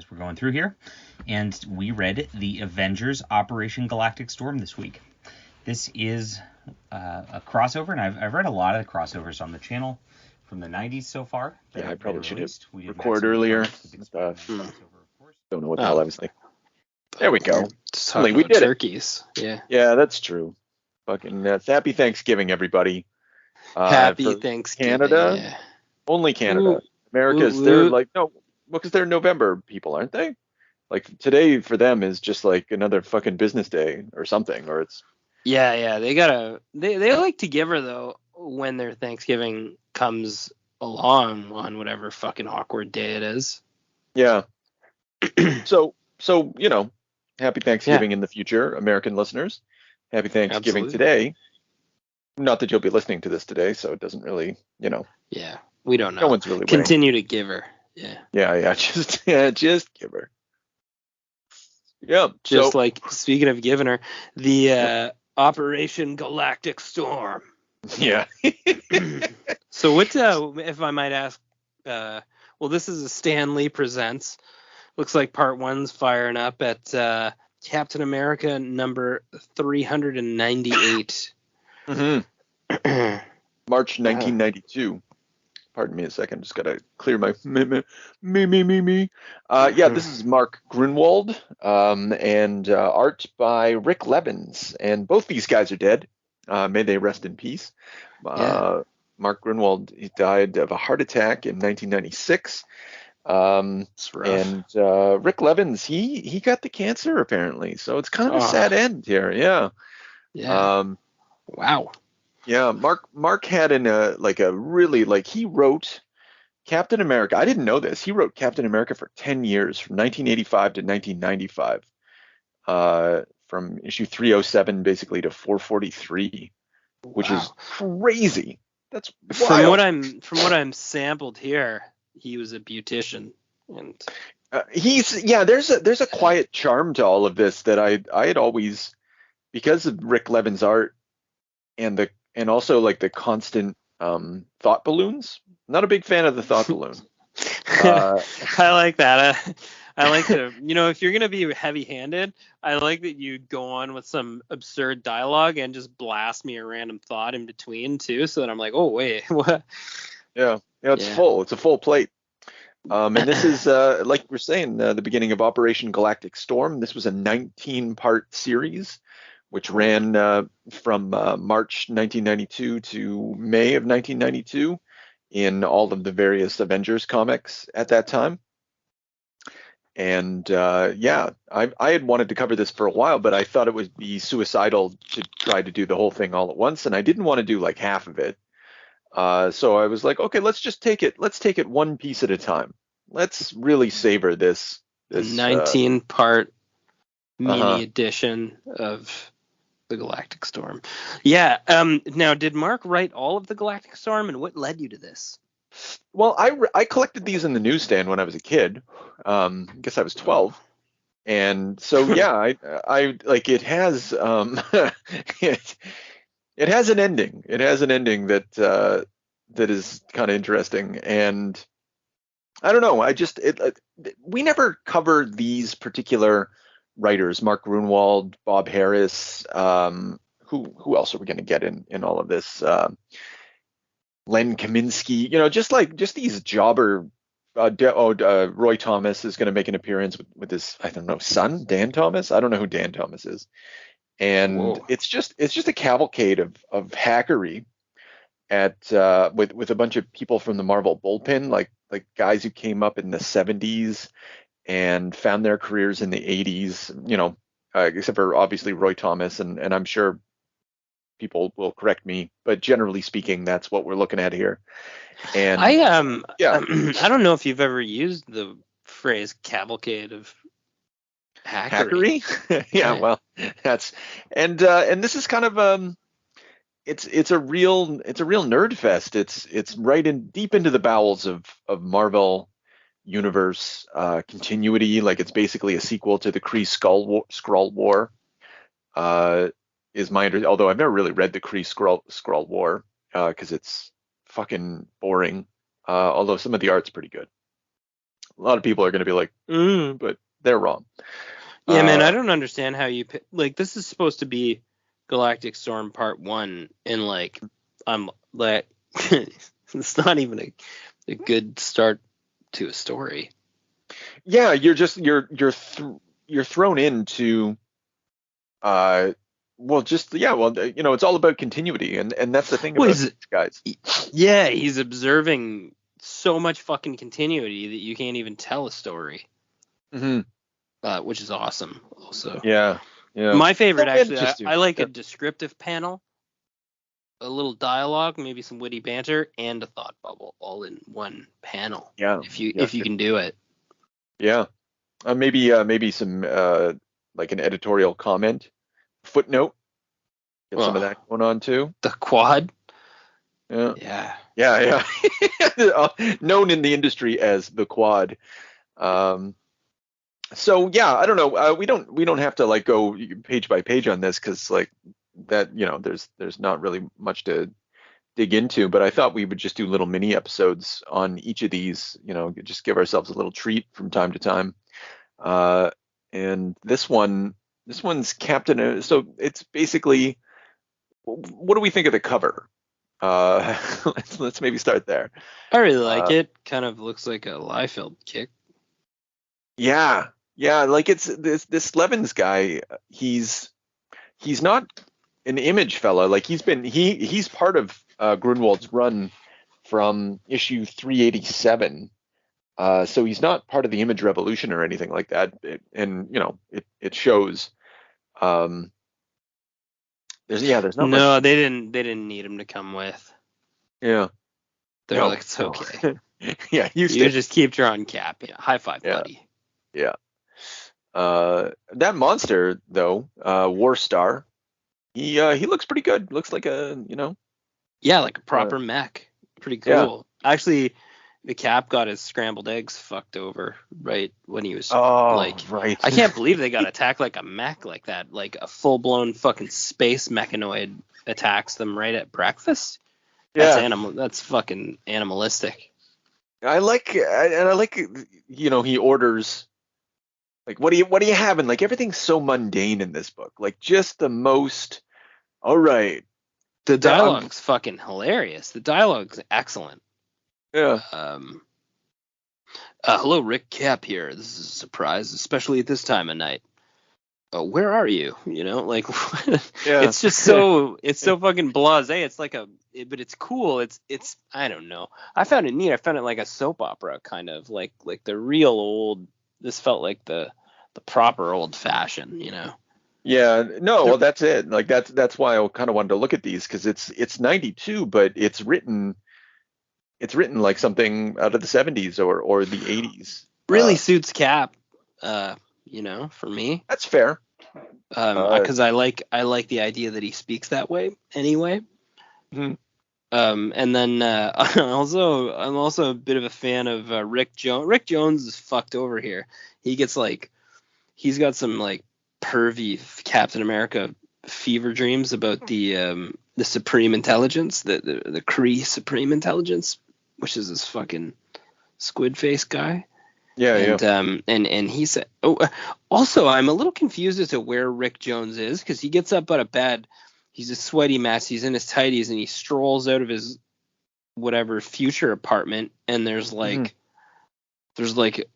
as we're going through here. And we read the Avengers Operation Galactic Storm this week. This is a crossover, and I've read a lot of the crossovers on the channel from the 90s so far. Yeah, I probably should have record earlier. Don't know what the hell I was thinking. There we go. We did turkeys. Yeah. Yeah, that's true. Fucking happy Thanksgiving, everybody. Happy Thanksgiving. Canada? Yeah. Only Canada. Ooh. America's, they're like, no, because they're November people, aren't they? Like, today for them is just like another fucking business day or something, or it's... Yeah, they like to give her, though, when their Thanksgiving comes along on whatever fucking awkward day it is. Yeah. So, you know, happy Thanksgiving in the future, American listeners. Happy Thanksgiving today. Not that you'll be listening to this today, so it doesn't really, you know. Yeah, we don't know. No one's really Continue to give her. Yeah. Yeah, just give her. Yeah. Just like, speaking of giving her, the Operation Galactic Storm. Yeah. So what, if I might ask, well, this is a Stan Lee Presents. Looks like part 1's firing up at Captain America number 398. Mm-hmm. March 1992. Pardon me a second. Just gotta clear my me. Yeah, this is Mark Gruenwald, and art by Rik Levins, and both these guys are dead. May they rest in peace. Mark Gruenwald, he died of a heart attack in 1996. And Rik Levins, he got the cancer apparently, so it's kind of a sad end here. Yeah. Wow. Yeah, Mark had he wrote Captain America. I didn't know this. He wrote Captain America for 10 years, from 1985 to 1995, from issue 307 basically to 443, which is crazy. That's wild. From what I'm sampled here, he was a beautician, and there's a quiet charm to all of this that I had always, because of Rik Levins' art and also like the constant thought balloons. Not a big fan of the thought balloon. I like that. I like to, if you're gonna be heavy-handed, I like that you go on with some absurd dialogue and just blast me a random thought in between too, so that I'm like, oh wait, what? Yeah, it's full. It's a full plate. And this is like we're saying, the beginning of Operation Galactic Storm. This was a 19-part series, which ran from March 1992 to May of 1992 in all of the various Avengers comics at that time. And I had wanted to cover this for a while, but I thought it would be suicidal to try to do the whole thing all at once, and I didn't want to do like half of it. So I was like, okay, let's take it one piece at a time. Let's really savor this 19-part mini edition of the Galactic Storm. Yeah. Now, did Mark write all of the Galactic Storm, and what led you to this? Well, I collected these in the newsstand when I was a kid. I guess I was 12, and so I like it has it has an ending. It has an ending that is kind of interesting, and I don't know. We never covered these particular writers, Mark Gruenwald, Bob Harris, who else are we going to get in all of this? Len Kaminsky, just these jobber. Roy Thomas is going to make an appearance with his, I don't know, son, Dan Thomas. I don't know who Dan Thomas is, and it's just a cavalcade of hackery with a bunch of people from the Marvel bullpen, like guys who came up in the 70s and found their careers in the 80s, except for obviously Roy Thomas, and I'm sure people will correct me, but generally speaking, that's what we're looking at here. And I don't know if you've ever used the phrase cavalcade of hackery. Yeah, well, that's and this is kind of it's a real nerd fest. It's right in deep into the bowels of Marvel universe continuity. Like, it's basically a sequel to the Kree Skrull War. Is my although I've never really read the Kree Skrull War because it's fucking boring. Although some of the art's pretty good. A lot of people are going to be like, but they're wrong. Yeah, man, I don't understand how you like. This is supposed to be Galactic Storm Part 1, and like, I'm like, it's not even a good start to a story. Yeah, you're thrown into, it's all about continuity, and that's the thing about these guys. Yeah, he's observing so much fucking continuity that you can't even tell a story. Mm-hmm. Which is awesome. Also, yeah. My favorite, actually, I like a descriptive panel, a little dialogue, maybe some witty banter, and a thought bubble all in one panel. Yeah, if you can do it. Yeah, maybe some like an editorial comment, footnote. Get some of that going on too. The quad. Yeah. Known in the industry as the quad. So yeah, I don't know. We don't have to like go page by page on this because like that, there's not really much to dig into. But I thought we would just do little mini episodes on each of these. Just give ourselves a little treat from time to time. And this one's Captain. So it's basically, what do we think of the cover? Let's maybe start there. I really like it. Kind of looks like a Liefeld kick. Yeah, like it's this Levins guy. He's not an Image fella. Like he's part of Gruenwald's run from issue 387. So he's not part of the Image revolution or anything like that. It shows. There's not no, much. they didn't need him to come with. Yeah. They're like, it's okay. Yeah, you just keep drawing Cap. Yeah, high five, buddy. Yeah. That monster though, War Star, he looks pretty good. Looks like Yeah, like a proper mech. Pretty cool. Yeah. Actually, the Cap got his scrambled eggs fucked over right when he was right. I can't believe they got attacked like a mech like that. Like a full blown fucking space mechanoid attacks them right at breakfast. Yeah. That's fucking animalistic. I like he orders. Like, what are you having? Like, everything's so mundane in this book. Like, just the most. All right. The dialogue's fucking hilarious. The dialogue's excellent. Yeah. Hello, Rik, Cap here. This is a surprise, especially at this time of night. Where are you? Like, it's just so fucking blasé. It's like but it's cool. It's I don't know. I found it neat. I found it like a soap opera kind of like the real old. This felt like the proper old fashioned, Yeah, no, well that's it. Like that's why I kind of wanted to look at these because it's 92, but it's written like something out of the 70s or the 80s. Really suits Cap, for me. That's fair. Because I like the idea that he speaks that way anyway. Mm-hmm. And then I'm also a bit of a fan of Rik Jones. Rik Jones is fucked over here. He's got some like pervy Captain America fever dreams about the Supreme Intelligence, the Kree Supreme Intelligence, which is this fucking squid face guy. Yeah, and he said, also I'm a little confused as to where Rik Jones is because he gets up out of bed. He's a sweaty mess. He's in his tighties and he strolls out of his whatever future apartment. And there's like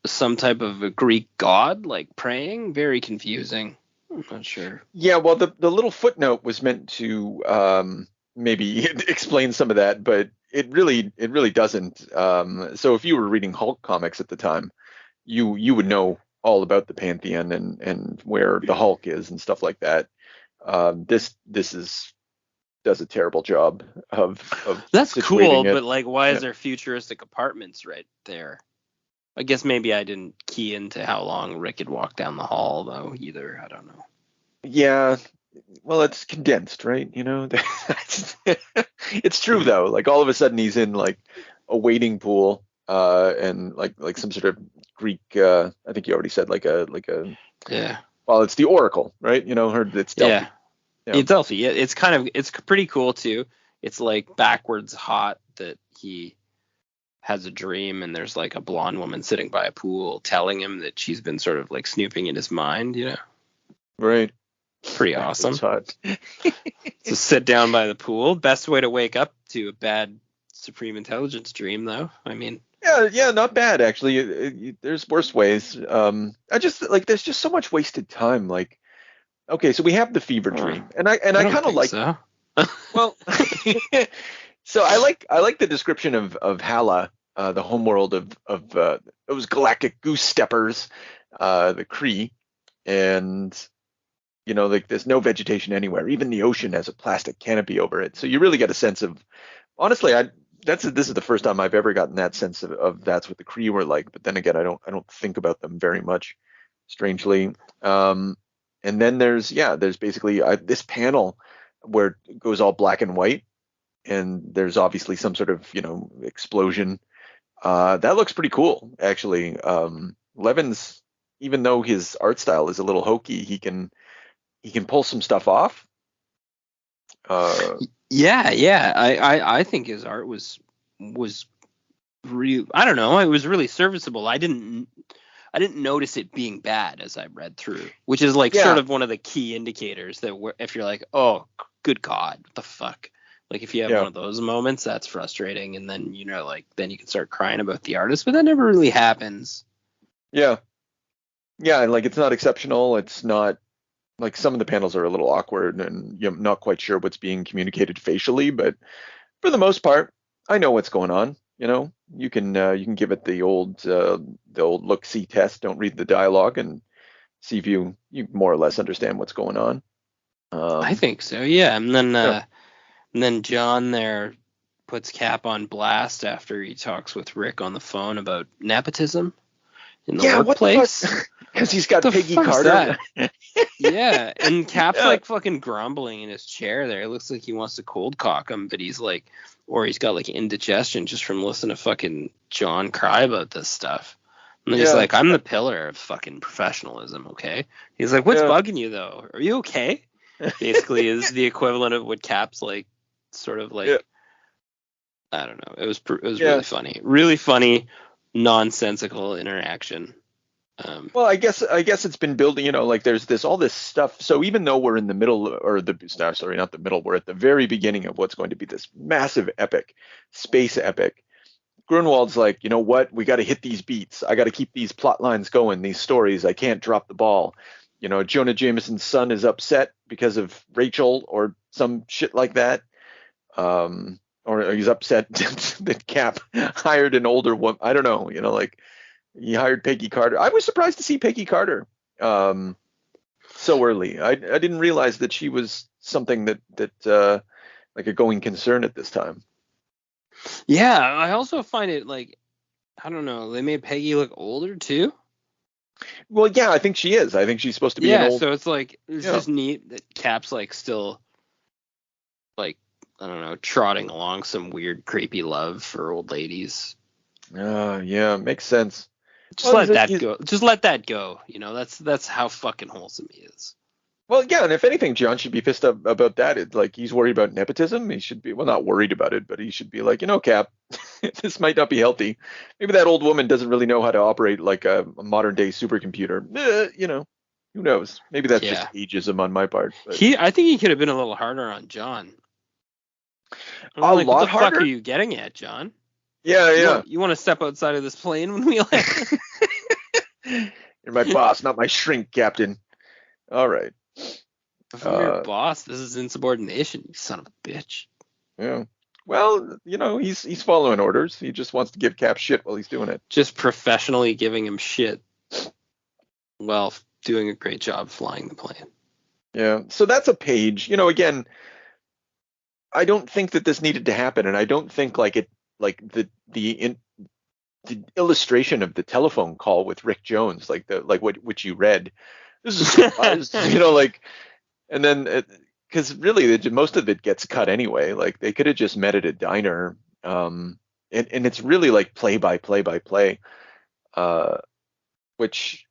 some type of a Greek god like praying. Very confusing. I'm not sure. Yeah, well, the little footnote was meant to maybe explain some of that, but it really doesn't. So if you were reading Hulk comics at the time, you would know all about the Pantheon and where the Hulk is and stuff like that. This does a terrible job of that's cool, but like, why is there futuristic apartments right there? I guess maybe I didn't key into how long Rik had walked down the hall though either. I don't know. Yeah, well, it's condensed, right? It's true though. Like all of a sudden he's in like a wading pool, and like some sort of Greek. I think you already said like a. Yeah. Well, it's the Oracle, right? It's Delphi. Yeah. It's Delphi. Yeah, it's pretty cool too. It's like backwards hot that he has a dream and there's like a blonde woman sitting by a pool telling him that she's been sort of like snooping in his mind, you know? Right. Pretty awesome. It's hot. So sit down by the pool. Best way to wake up to a bad Supreme Intelligence dream, though. I mean, Yeah, not bad actually. There's worse ways. I just like there's just so much wasted time. Like, okay, so we have the fever dream, and I don't kind of think like. so. Well, so I like the description of Hala, the homeworld of those galactic goose steppers, the Kree, and like there's no vegetation anywhere. Even the ocean has a plastic canopy over it. So you really get a sense of, honestly, this is the first time I've ever gotten that sense of that's what the Kree were like. But then again, I don't think about them very much, strangely. And then there's basically this panel where it goes all black and white, and there's obviously some sort of explosion. That looks pretty cool, actually. Levins, even though his art style is a little hokey, he can pull some stuff off. Yeah. I think his art was really, I don't know, it was really serviceable. I didn't notice it being bad as I read through, which is like sort of one of the key indicators that if you're like, oh, good God, what the fuck? Like if you have one of those moments, that's frustrating. And then, then you can start crying about the artist, but that never really happens. Yeah. Yeah. And like, it's not exceptional. It's not like some of the panels are a little awkward and you're not quite sure what's being communicated facially, but for the most part, I know what's going on. You can give it the old look-see test. Don't read the dialogue and see if you more or less understand what's going on. I think so, yeah. And then John there puts Cap on blast after he talks with Rik on the phone about nepotism in the workplace. Because he's got Peggy Carter. Yeah, and Cap's like fucking grumbling in his chair there. It looks like he wants to cold cock him, but he's got like indigestion just from listening to fucking John cry about this stuff. And then he's like, I'm the pillar of fucking professionalism, okay? He's like, what's bugging you though? Are you okay? Basically is the equivalent of what Cap's like, sort of like, I don't know. It was really funny, nonsensical interaction. Well, I guess it's been building, like there's all this stuff. So even though we're in the middle, or not the middle, we're at the very beginning of what's going to be this massive epic, space epic. Gruenwald's like, you know what? We got to hit these beats. I got to keep these plot lines going, these stories. I can't drop the ball. Jonah Jameson's son is upset because of Rachel or some shit like that. Or he's upset that Cap hired an older woman. I don't know, like he hired Peggy Carter. I was surprised to see Peggy Carter so early. I didn't realize that she was something that like a going concern at this time. Yeah, I also find it like, I don't know, they made Peggy look older too. Well, yeah, I think she is. I think she's supposed to be an old. So it's like, it's just neat that Cap's like still like, I don't know, trotting along some weird creepy love for old ladies. Yeah, makes sense. Just let that go. Just let that go. That's how fucking wholesome he is. Well, yeah, and if anything, John should be pissed about that. It's like he's worried about nepotism. He should be, well, not worried about it, but he should be like, Cap, this might not be healthy. Maybe that old woman doesn't really know how to operate like a modern day supercomputer. Who knows? Maybe that's just ageism on my part. But. I think he could have been a little harder on John. Lot what the harder? fuck are you getting at, John? Yeah. You want to step outside of this plane when we land? You're my boss, not my shrink, Captain. All right. If I'm your boss, this is insubordination, you son of a bitch. Yeah. Well, he's following orders. He just wants to give Cap shit while he's doing it. Just professionally giving him shit while doing a great job flying the plane. Yeah. So that's a page. Again, I don't think that this needed to happen, and I don't think the illustration of the telephone call with Rick Jones, which you read. This is and then because really most of it gets cut anyway. Like they could have just met at a diner, and it's really like play by play, which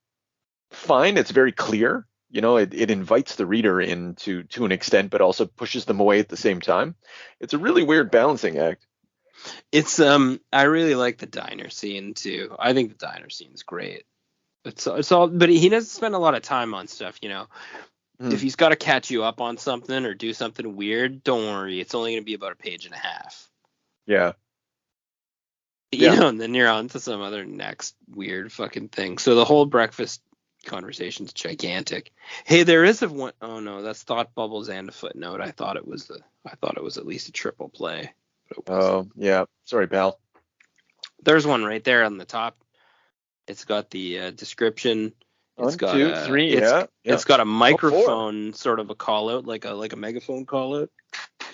fine. It's very clear. It invites the reader in to an extent, but also pushes them away at the same time. It's a really weird balancing act. It's I really like the diner scene too. I think the diner scene's great. It's all, but he doesn't spend a lot of time on stuff, you know. If he's got to catch you up on something or do something weird, don't worry. It's only going to be about a page and a half. Yeah. You know, and then you're on to some other next weird fucking thing. So the whole breakfast conversation's gigantic. Hey, there is a one oh no, that's thought bubbles and a footnote. I thought it was at least a triple play. But it wasn't. Oh, yeah. Sorry, pal. There's one right there on the top. It's got the description. It's 1, got 2, 3, yeah. It's got a microphone, sort of a call out, like a megaphone call out.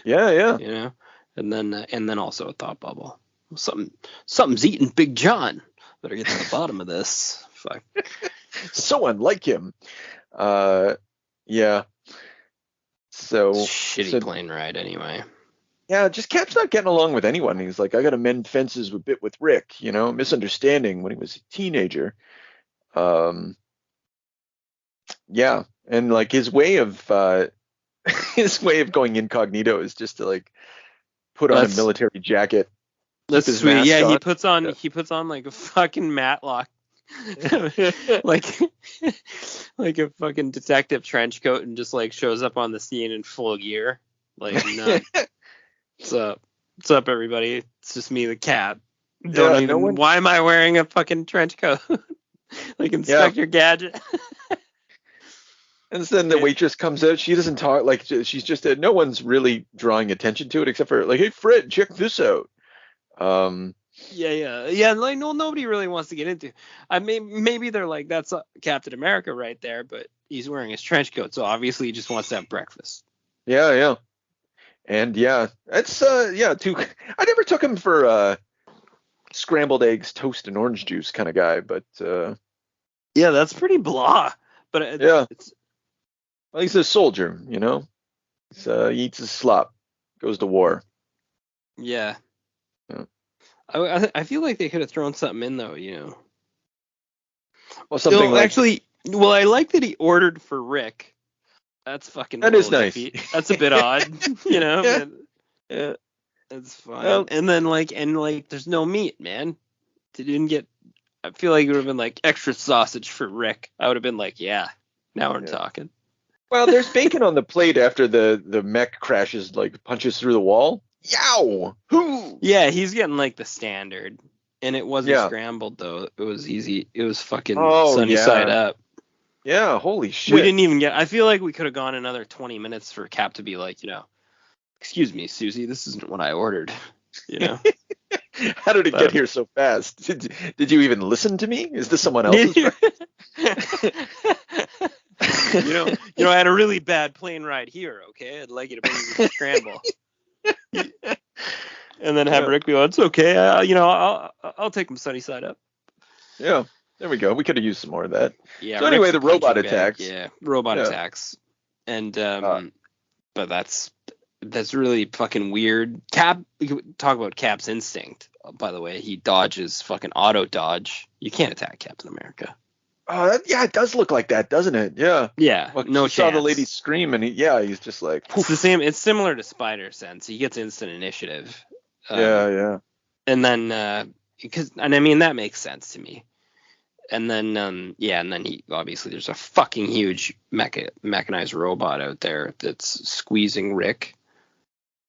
Yeah. You know, and then also a thought bubble. Something's eating Big John. Better get to the bottom of this. Fuck. So unlike him. Yeah. So Shitty plane ride anyway. Yeah, just Cap's not getting along with anyone. He's like, I got to mend fences a bit with Rik, you know, misunderstanding when he was a teenager. Yeah, and like his way of going incognito is just to like put on a military jacket. That's sweet. Yeah, on. He puts on like a fucking matlock, like a fucking detective trench coat, and just like shows up on the scene in full gear. Like, no. What's up, everybody? It's just me, the Cap. Why am I wearing a fucking trench coat? Like Inspector Gadget. And then the waitress comes out. She doesn't talk. Like, she's just no one's really drawing attention to it except for like, hey Fred, check this out. Yeah. Like, no, nobody really wants to get into. I mean, maybe they're like, that's Captain America right there, but he's wearing his trench coat, so obviously he just wants to have breakfast. Yeah. And yeah, it's too. I never took him for scrambled eggs, toast, and orange juice kind of guy, but yeah, that's pretty blah. But it's. Well, he's a soldier, you know. He eats his slop, goes to war. Yeah. I feel like they could have thrown something in though, you know. Well, something like actually. Well, I like that he ordered for Rik. That's fucking. That is nice. That's a bit odd, you know. Yeah. That's fine. Well, and then there's no meat, man. They didn't get. I feel like it would have been like extra sausage for Rik. I would have been like, yeah, now we're talking. Well, there's bacon on the plate after the mech crashes, like punches through the wall. Yow! Who? Yeah, he's getting like the standard, and it wasn't scrambled though. It was easy. It was fucking sunny side up. Yeah, holy shit. We didn't even get. I feel like we could have gone another 20 minutes for Cap to be like, you know, excuse me, Susie, this isn't what I ordered. You know. How did it get here so fast? Did you even listen to me? Is this someone else's? you know, I had a really bad plane ride here. Okay, I'd like you to bring me the scramble. And then have Rik be like, it's okay. I'll take him sunny side up. Yeah, there we go. We could have used some more of that. Yeah. So anyway, the robot attacks. Attacks. And but that's really fucking weird. Cap, talk about Cap's instinct. By the way, he dodges fucking auto dodge. You can't attack Captain America. Yeah, it does look like that, doesn't it? Yeah. Yeah. Well, no chance. Saw the lady scream, and he's just like. It's the same. It's similar to Spider Sense. He gets instant initiative. Yeah. And then, I mean, that makes sense to me. And then, he obviously there's a fucking huge mechanized robot out there that's squeezing Rik.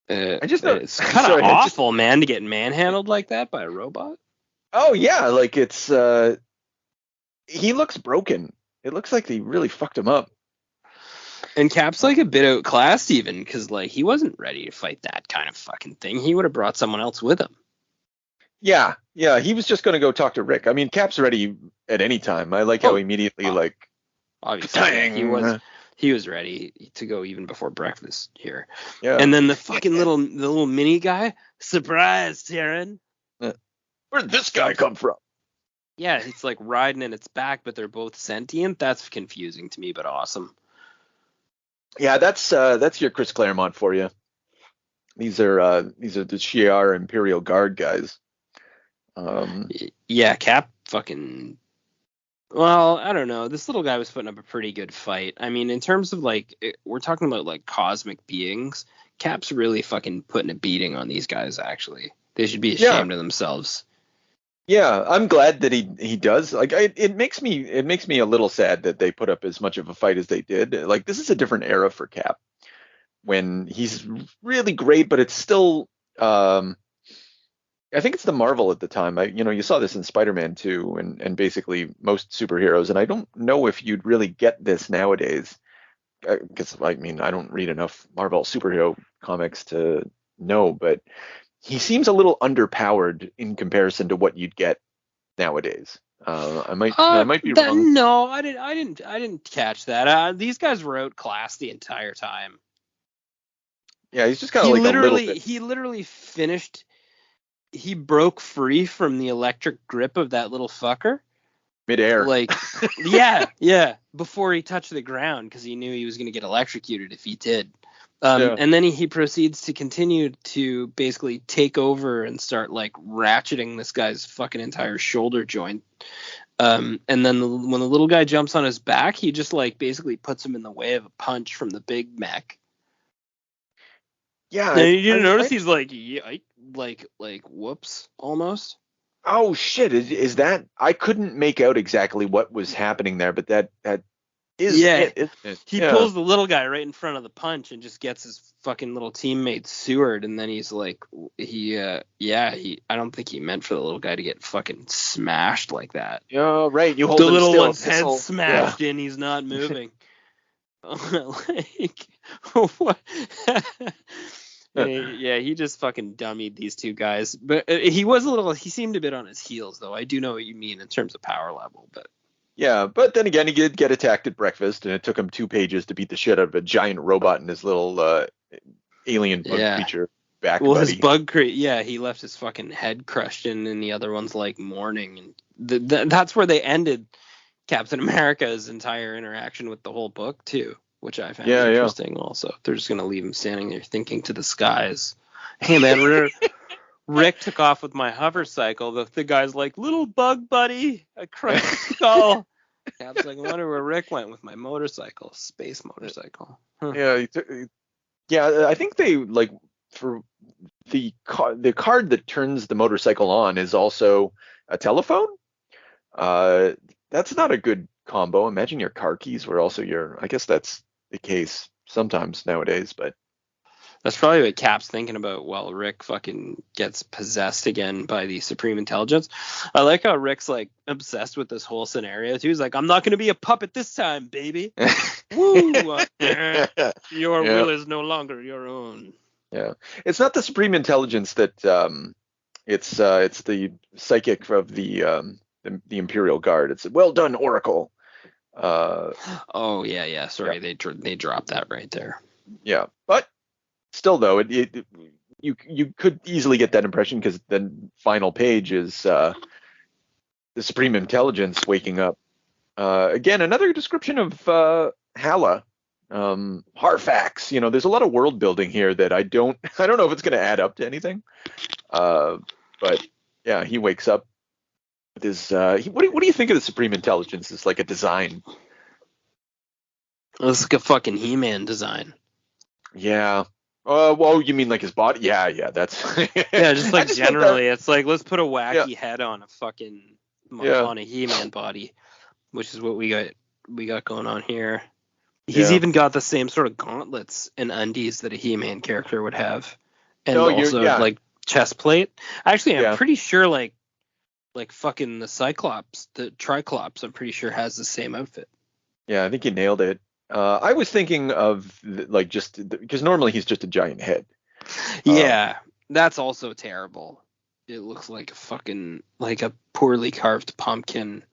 It's kind of awful, man, to get manhandled like that by a robot. Oh yeah, like it's. He looks broken. It looks like they really fucked him up. And Cap's like a bit outclassed even, because like he wasn't ready to fight that kind of fucking thing. He would have brought someone else with him. Yeah. He was just going to go talk to Rik. I mean, Cap's ready at any time. I like how immediately obviously he was ready to go even before breakfast here. Yeah. And then the fucking little mini guy, surprise, Taryn. Where'd this guy come from? Yeah, it's like riding in its back, but they're both sentient. That's confusing to me, but awesome. Yeah, that's your Chris Claremont for you. These are the Shi'ar Imperial Guard guys. Yeah, Cap fucking. Well, I don't know. This little guy was putting up a pretty good fight. I mean, in terms of like, we're talking about like cosmic beings. Cap's really fucking putting a beating on these guys, actually. They should be ashamed of themselves. Yeah, I'm glad that he does. Like, it makes me a little sad that they put up as much of a fight as they did. Like, this is a different era for Cap, when he's really great, but it's still. I think it's the Marvel at the time. You saw this in Spider-Man 2, and basically most superheroes. And I don't know if you'd really get this nowadays, because I don't read enough Marvel superhero comics to know, but he seems a little underpowered in comparison to what you'd get nowadays. I might be wrong. No, I didn't catch that. These guys were outclassed the entire time. Yeah, he's just kind of like a little bit. He literally finished. He broke free from the electric grip of that little fucker. Midair. Like, yeah, before he touched the ground, because he knew he was going to get electrocuted if he did. And then he proceeds to continue to basically take over and start like ratcheting this guy's fucking entire shoulder joint. And then when the little guy jumps on his back, he just like basically puts him in the way of a punch from the big mech. Yeah. Now, you didn't notice he's like, whoops, almost. Oh shit! Is that? I couldn't make out exactly what was happening there, but that is it. He pulls the little guy right in front of the punch and just gets his fucking little teammate Seward, and then he's like, I don't think he meant for the little guy to get fucking smashed like that. Yeah, right. You hold the him little still. one's head smashed in, he's not moving. Like, what? Yeah, he just fucking dummied these two guys. But he seemed a bit on his heels, though. I do know what you mean in terms of power level, but. Yeah, but then again, he did get attacked at breakfast, and it took him 2 pages to beat the shit out of a giant robot in his little alien bug creature back. Well, buddy. his bug he left his fucking head crushed in, and the other one's like mourning, and that's where they ended Captain America's entire interaction with the whole book too, which I found interesting. Also, they're just gonna leave him standing there thinking to the skies. Hey man, Rick took off with my hover cycle. The guy's like, little bug buddy, I crushed the skull. Cap's like, I wonder where Rick went with my motorcycle, space motorcycle. Huh. Yeah, I think they like for the card that turns the motorcycle on is also a telephone. That's not a good combo. Imagine your car keys were also I guess that's the case sometimes nowadays, but. That's probably what Cap's thinking about while Rick fucking gets possessed again by the Supreme Intelligence. I like how Rick's like obsessed with this whole scenario too. He's like, I'm not going to be a puppet this time, baby. Woo! Your will is no longer your own. Yeah, it's not the Supreme Intelligence that it's the psychic of the Imperial Guard. It's well done, Oracle. Oh yeah. Sorry, they dropped that right there. Yeah, but. Still, though, you could easily get that impression because the final page is the Supreme Intelligence waking up. Again, another description of Hala, Harfax. There's a lot of world building here that I don't know if it's going to add up to anything. But yeah, he wakes up with his. What do you think of the Supreme Intelligence? It's like a design. It's like a fucking He-Man design. Yeah. Well, you mean like his body? Yeah, that's. Yeah, just like generally, it's like let's put a wacky head on a fucking on a He-Man body, which is what we got going on here. He's even got the same sort of gauntlets and undies that a He-Man character would have, and like chest plate. Actually, I'm pretty sure like fucking the Cyclops, the Triclops, I'm pretty sure has the same outfit. Yeah, I think you nailed it. I was thinking of like just because normally he's just a giant head. Yeah, that's also terrible. It looks like a fucking like a poorly carved pumpkin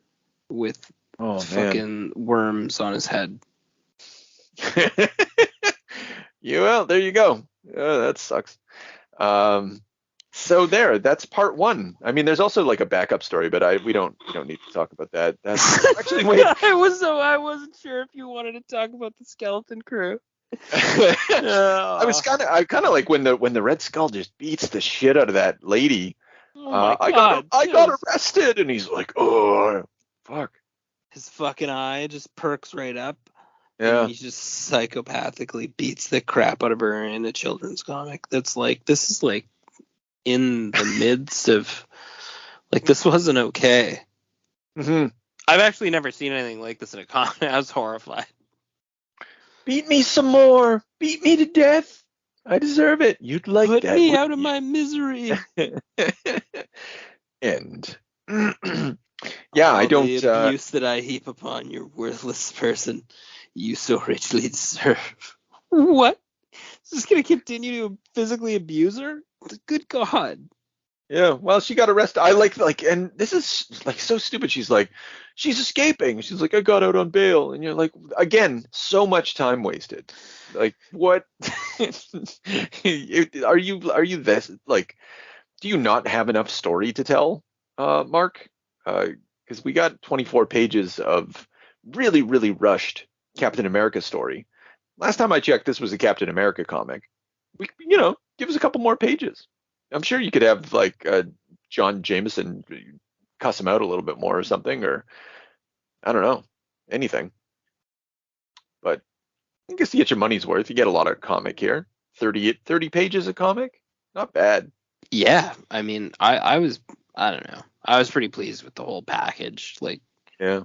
with fucking worms on his head. Well, there you go. That sucks. So that's part 1. I mean, there's also like a backup story, but we don't need to talk about that. That's actually wait. I wasn't sure if you wanted to talk about the skeleton crew. I kind of like when the Red Skull just beats the shit out of that lady. Oh my God, I got arrested, and he's like, oh fuck. His fucking eye just perks right up. Yeah. And he just psychopathically beats the crap out of her in a children's comic. That's like, this is like in the midst of, like, this wasn't okay. Mm-hmm. I've actually never seen anything like this in a comic. I was horrified. Beat me some more. Beat me to death. I deserve it. You'd like Put that. me out of my misery. And yeah, I don't. The abuse that I heap upon your worthless person, you so richly deserve. What? Is this gonna continue to physically abuse her? Good God. Yeah, well, she got arrested. I like, and this is like so stupid. She's like, she's escaping. She's like, I got out on bail, and you're like, again, so much time wasted. Like, what? Are you this like? Do you not have enough story to tell, Mark? Because we got 24 pages of really, really rushed Captain America story. Last time I checked, this was a Captain America comic. Give us a couple more pages. I'm sure you could have like John Jameson cuss him out a little bit more or something, or I don't know, anything. But I guess you get your money's worth. You get a lot of comic here. 30 pages of comic, not bad. Yeah, I mean, I don't know. I was pretty pleased with the whole package. Like, Yeah.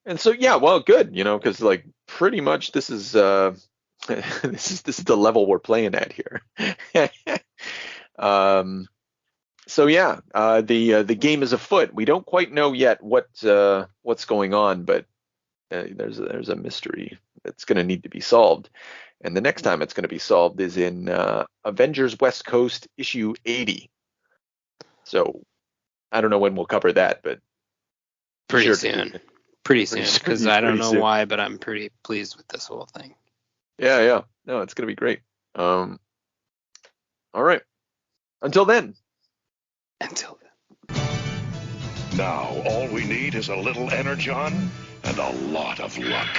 And so yeah, well, good, because like pretty much this is this is the level we're playing at here. So yeah, the game is afoot. We don't quite know yet what's going on, but there's a mystery that's going to need to be solved. And the next time it's going to be solved is in Avengers West Coast issue 80. So I don't know when we'll cover that, but pretty soon. Pretty soon, because I don't know soon. why, but I'm pretty pleased with this whole thing. Yeah. No, it's going to be great. All right. Until then. Now, all we need is a little energon and a lot of luck.